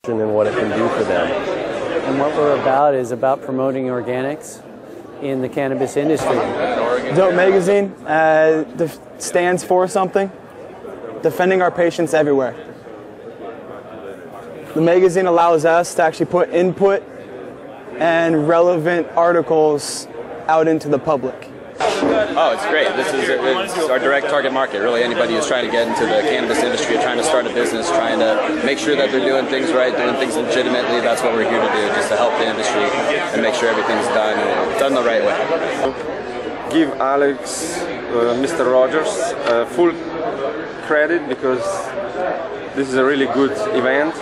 and what it can do for them. And what we're about is about promoting organics in the cannabis industry. Dope Magazine stands for something, defending our patients everywhere. The magazine allows us to actually put input and relevant articles out into the public. Oh, it's great. It's our direct target market. Really, anybody who's trying to get into the cannabis industry, trying to start a business, trying to make sure that they're doing things right, doing things legitimately. That's what we're here to do, just to help the industry and make sure everything's done the right way. Give Alex, Mr. Rogers, full credit because this is a really good event.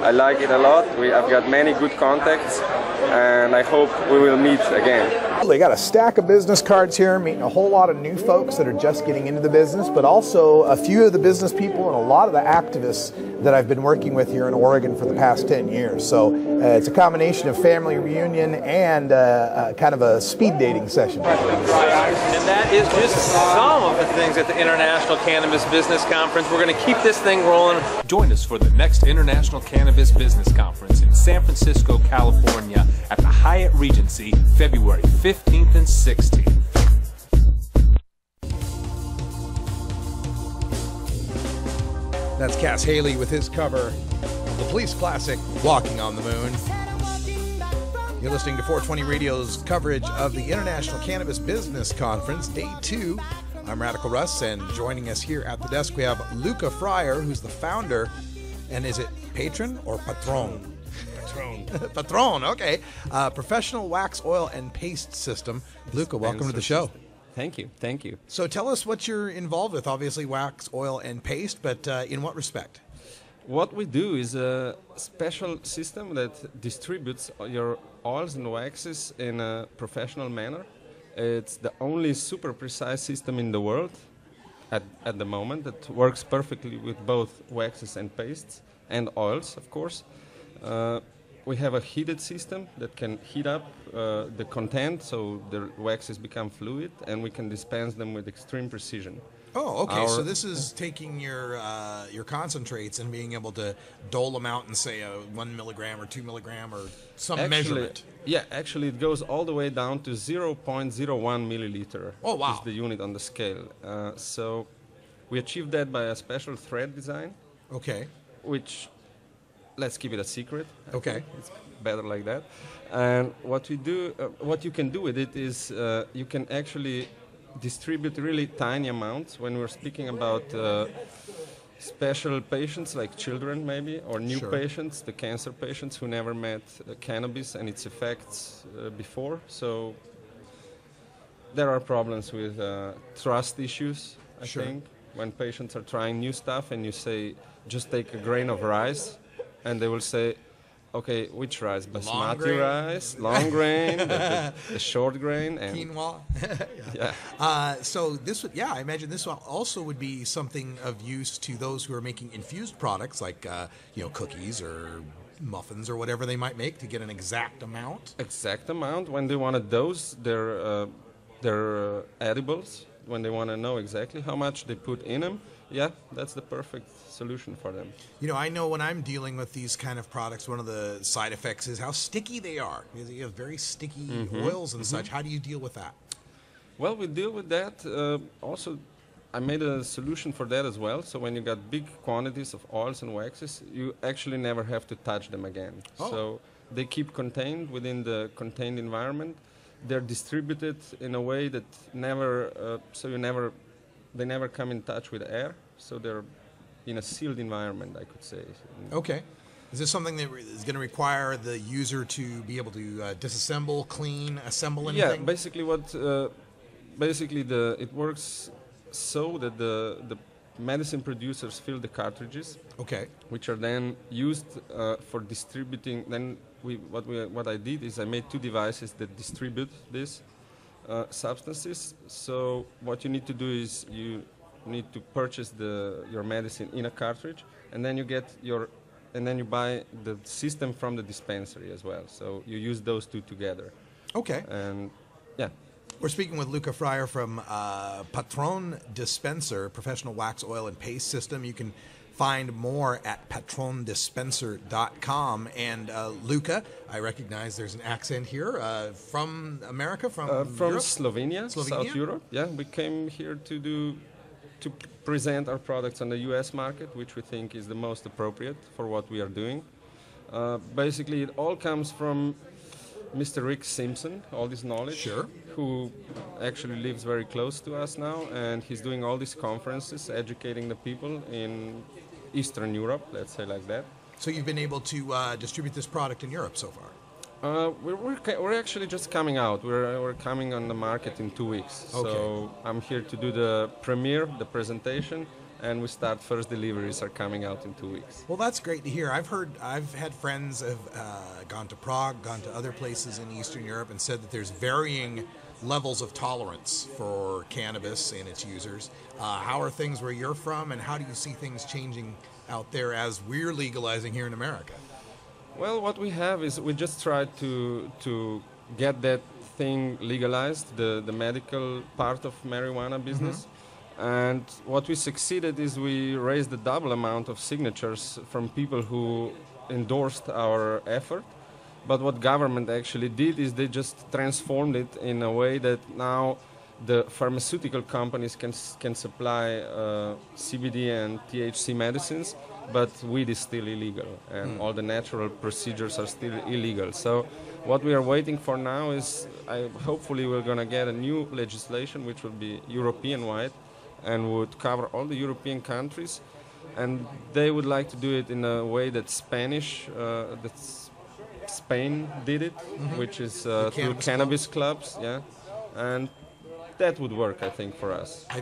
I like it a lot. I've got many good contacts, and I hope we will meet again. They got a stack of business cards here, meeting a whole lot of new folks that are just getting into the business, but also a few of the business people and a lot of the activists that I've been working with here in Oregon for the past 10 years. So it's a combination of family reunion and kind of a speed dating session. And that is just some of the things at the International Cannabis Business Conference. We're going to keep this thing rolling. Join us for the next International Cannabis Business Conference in San Francisco, California at the Hyatt Regency, February 15th and 16th. That's Cass Haley with his cover of the Police classic, Walking on the Moon. You're listening to 420 Radio's coverage of the International Cannabis Business Conference, Day 2. I'm Radical Russ, and joining us here at the desk, we have Luca Fryer, who's the founder, and is it patron or patron? Patron. Patron, okay. Professional wax, oil, and paste system. Luca, welcome to the show. Thank you. Thank you. So tell us what you're involved with. Obviously, wax, oil, and paste, but in what respect? What we do is a special system that distributes your oils and waxes in a professional manner. It's the only super precise system in the world at the moment that works perfectly with both waxes and pastes and oils, of course. We have a heated system that can heat up the content so the waxes become fluid, and we can dispense them with extreme precision. Oh, okay. So this is taking your concentrates and being able to dole them out in, say, a 1 milligram or 2 milligram or some measurement. Yeah, actually it goes all the way down to 0.01 milliliter. Oh, wow. Is the unit on the scale. So we achieved that by a special thread design. Okay. Which, let's keep it a secret. Okay. It's better like that. And what we do, what you can do with it is you can actually distribute really tiny amounts. When we're speaking about special patients like children maybe, or new patients, the cancer patients who never met cannabis and its effects before. So there are problems with trust issues, I think, when patients are trying new stuff and you say, just take a grain of rice, and they will say, okay, which rice? Basmati rice, long grain, the short grain, and quinoa. Yeah. So this would, I imagine this also would be something of use to those who are making infused products like, cookies or muffins or whatever they might make to get an exact amount. Exact amount when they want to dose their edibles, when they want to know exactly how much they put in them. Yeah, that's the perfect solution for them. I know when I'm dealing with these kind of products, one of the side effects is how sticky they are. You have very sticky oils and such. How do you deal with that? Well, we deal with that. Also, I made a solution for that as well. So when you got big quantities of oils and waxes, you actually never have to touch them again. Oh. So they keep contained within the contained environment. They're distributed in a way that they never come in touch with air. So they're in a sealed environment, I could say. Okay. Is this something that is going to require the user to be able to disassemble, clean, assemble anything? Yeah, basically it works so that the medicine producers fill the cartridges, which are then used for distributing. Then what I did is I made 2 devices that distribute these substances. So what you need to do is you need to purchase your medicine in a cartridge, and then you buy the system from the dispensary as well. So you use those 2 together. Okay. And yeah. We're speaking with Luca Fryer from Patron Dispenser, professional wax, oil, and paste system. You can find more at patrondispenser.com. And Luka, I recognize there's an accent here, from America, from Europe? Slovenia, South Europe. Yeah, we came here to present our products on the US market, which we think is the most appropriate for what we are doing. Basically, it all comes from Mr. Rick Simpson, all this knowledge, sure, who actually lives very close to us now, and he's doing all these conferences, educating the people in Eastern Europe, let's say like that. So you've been able to distribute this product in Europe so far? We're actually just coming out. We're coming on the market in 2 weeks. Okay. So I'm here to do the premiere, the presentation, and we start first deliveries are coming out in 2 weeks. Well, that's great to hear. I've had friends have gone to Prague, gone to other places in Eastern Europe, and said that there's varying levels of tolerance for cannabis and its users. How are things where you're from, and how do you see things changing out there as we're legalizing here in America? Well, what we have is we just tried to get that thing legalized, the medical part of marijuana business. Mm-hmm. And what we succeeded is we raised the double amount of signatures from people who endorsed our effort. But what government actually did is they just transformed it in a way that now the pharmaceutical companies can supply CBD and THC medicines, but weed is still illegal, and all the natural procedures are still illegal. So what we are waiting for now is hopefully we're going to get a new legislation which will be European-wide and would cover all the European countries, and they would like to do it in a way that Spain did it, which is through cannabis clubs, yeah, and that would work, I think, for us. I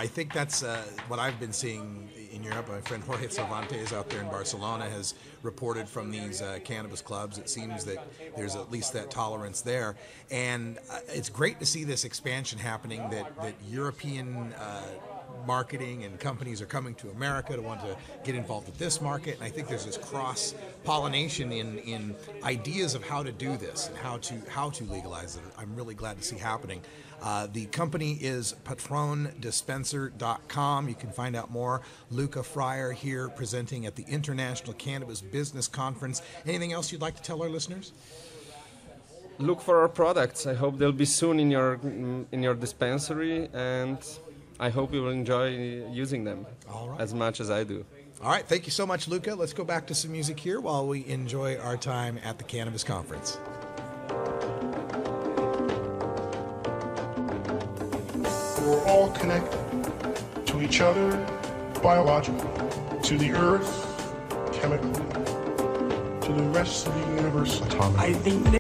think that's what I've been seeing in Europe. My friend Jorge Cervantes out there in Barcelona has reported from these cannabis clubs. It seems that there's at least that tolerance there. And it's great to see this expansion happening, that European marketing and companies are coming to America to want to get involved with this market. And I think there's this cross-pollination in ideas of how to do this and how to legalize it. I'm really glad to see happening. The company is patrondispenser.com. You can find out more. Luka Fryer here presenting at the International Cannabis Business Conference. Anything else you'd like to tell our listeners? Look for our products. I hope they'll be soon in your dispensary, and I hope you will enjoy using them as much as I do. All right. Thank you so much, Luka. Let's go back to some music here while we enjoy our time at the Cannabis Conference. We're all connected to each other biologically, to the earth chemically, to the rest of the universe atomically.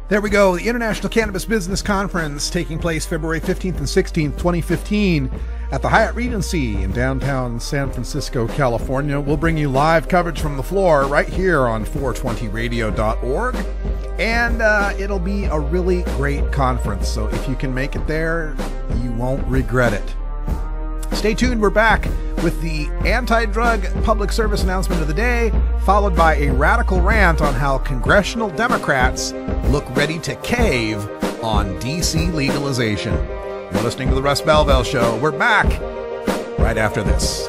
There we go. The International Cannabis Business Conference taking place February 15th and 16th, 2015 at the Hyatt Regency in downtown San Francisco, California. We'll bring you live coverage from the floor right here on 420radio.org. And it'll be a really great conference. So if you can make it there, you won't regret it. Stay tuned. We're back with the anti-drug public service announcement of the day, followed by a radical rant on how congressional Democrats look ready to cave on D.C. legalization. You're listening to The Russ Belville Show. We're back right after this.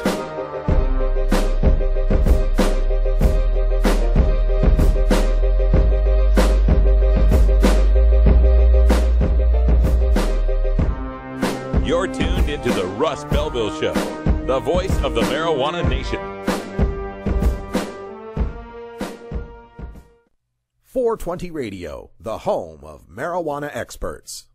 You're tuned into The Russ Belville Show, the voice of the marijuana nation. 420 Radio, the home of marijuana experts.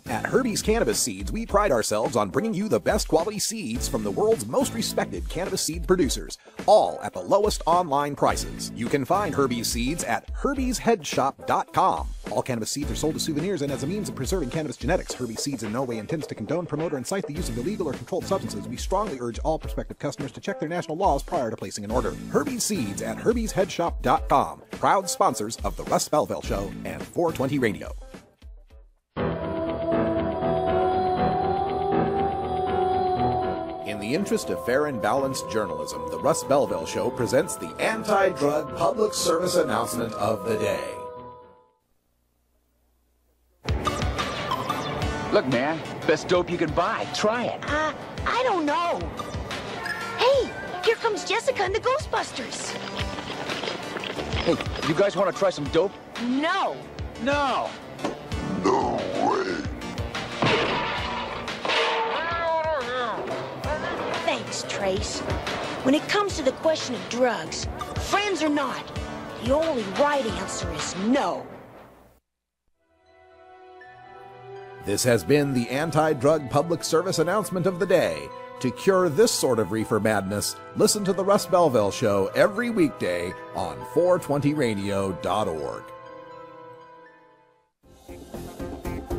At Herbie's Cannabis Seeds, we pride ourselves on bringing you the best quality seeds from the world's most respected cannabis seed producers, all at the lowest online prices. You can find Herbie's seeds at herbiesheadshop.com. All cannabis seeds are sold as souvenirs and as a means of preserving cannabis genetics. Herbie's Seeds in no way intends to condone, promote, or incite the use of illegal or controlled substances. We strongly urge all prospective customers to check their national laws prior to placing an order. Herbie's Seeds at herbiesheadshop.com. Proud sponsors of The Russ Belville Show and 420 Radio. In the interest of fair and balanced journalism, The Russ Belville Show presents the anti-drug public service announcement of the day. Look, man, best dope you can buy. Try it. I don't know. Hey, here comes Jessica and the Ghostbusters. Hey, you guys want to try some dope? No. No. No way. Thanks, Trace. When it comes to the question of drugs, friends or not, the only right answer is no. This has been the anti-drug public service announcement of the day. To cure this sort of reefer madness, listen to The Russ Belville Show every weekday on 420radio.org.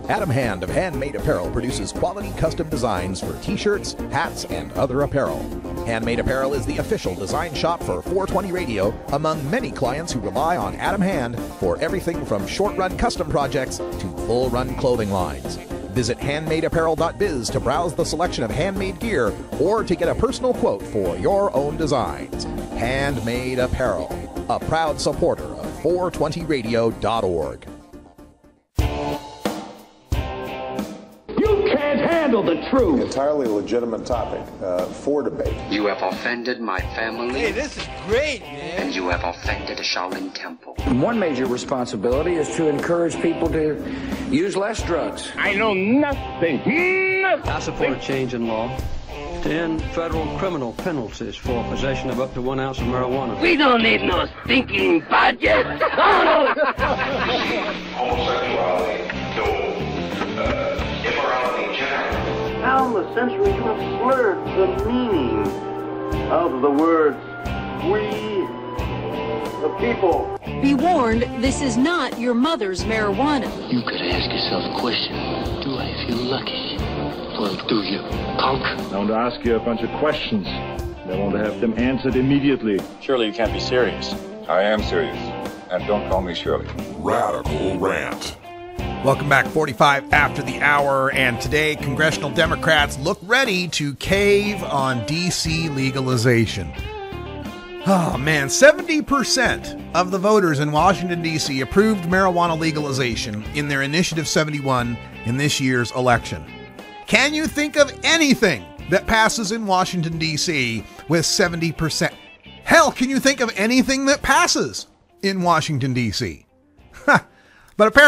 Adam Hand of Handmade Apparel produces quality custom designs for t-shirts, hats, and other apparel. Handmade Apparel is the official design shop for 420 Radio among many clients who rely on Adam Hand for everything from short-run custom projects to full-run clothing lines. Visit handmadeapparel.biz to browse the selection of handmade gear or to get a personal quote for your own designs. Handmade Apparel, a proud supporter of 420radio.org. Handle the truth. Entirely legitimate topic for debate. You have offended my family. Hey, this is great, man. And you have offended a Shaolin temple. One major responsibility is to encourage people to use less drugs. I know nothing. I support a change in law to end federal criminal penalties for possession of up to 1 ounce of marijuana. We don't need no stinking budget. Homosexuality, immorality in general. Down the centuries, you have blurred the meaning of the words "we the people." Be warned, this is not your mother's marijuana. You could ask yourself a question. Do I feel lucky? Well, do you, punk? I want to ask you a bunch of questions. I want to have them answered immediately. Surely you can't be serious. I am serious. And don't call me Shirley. Radical Rant. Welcome back, 45 after the hour, and today congressional Democrats look ready to cave on D.C. legalization. Oh man, 70% of the voters in Washington, D.C. approved marijuana legalization in their Initiative 71 in this year's election. Can you think of anything that passes in Washington, D.C. with 70%? Hell, can you think of anything that passes in Washington, D.C.? But apparently